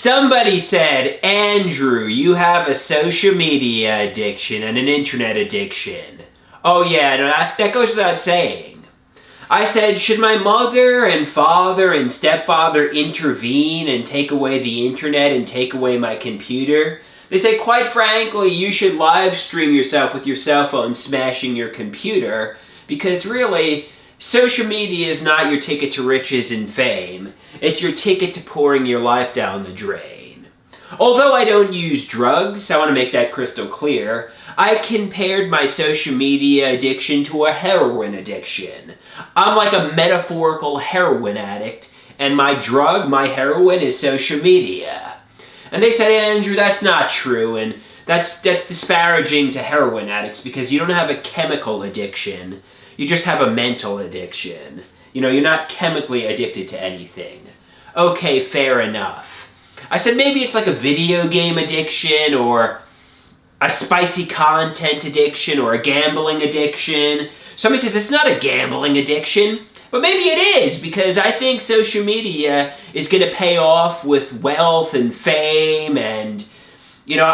Somebody said, Andrew, you have a social media addiction and an internet addiction. Oh yeah, no, that goes without saying. I said, should my mother and father and stepfather intervene and take away the internet and take away my computer? They say, quite frankly, you should live stream yourself with your cell phone smashing your computer, because really, social media is not your ticket to riches and fame. It's your ticket to pouring your life down the drain. Although I don't use drugs, I want to make that crystal clear, I compared my social media addiction to a heroin addiction. I'm like a metaphorical heroin addict, and my drug, my heroin, is social media. And they said, Andrew, that's not true, and that's disparaging to heroin addicts because you don't have a chemical addiction. You just have a mental addiction. You know, you're not chemically addicted to anything. Okay, fair enough. I said maybe it's like a video game addiction or a spicy content addiction or a gambling addiction. Somebody says it's not a gambling addiction, but maybe it is because I think social media is going to pay off with wealth and fame and, you know,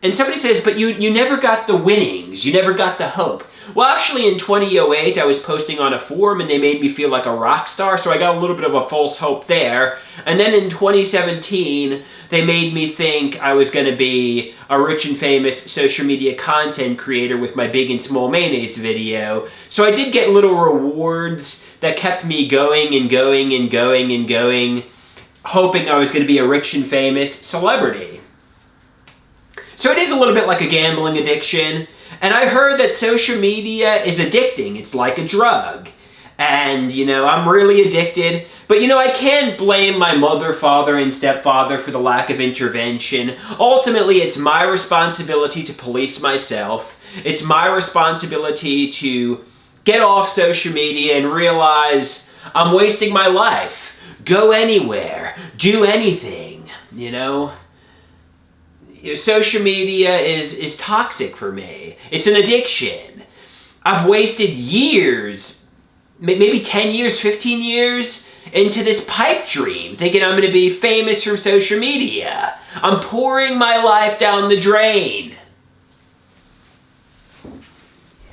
and somebody says, but you never got the winnings, you never got the hope. Well, actually, in 2008, I was posting on a forum, and they made me feel like a rock star, so I got a little bit of a false hope there. And then in 2017, they made me think I was going to be a rich and famous social media content creator with my Big and Small Mayonnaise video. So I did get little rewards that kept me going and going and going and going, hoping I was going to be a rich and famous celebrity. So it is a little bit like a gambling addiction. And I heard that social media is addicting. It's like a drug. And, you know, I'm really addicted. But, you know, I can't blame my mother, father, and stepfather for the lack of intervention. Ultimately, it's my responsibility to police myself. It's my responsibility to get off social media and realize I'm wasting my life. Go anywhere. Do anything, you know? Social media is toxic for me. It's an addiction. I've wasted years, maybe 10 years, 15 years, into this pipe dream, thinking I'm going to be famous from social media. I'm pouring my life down the drain.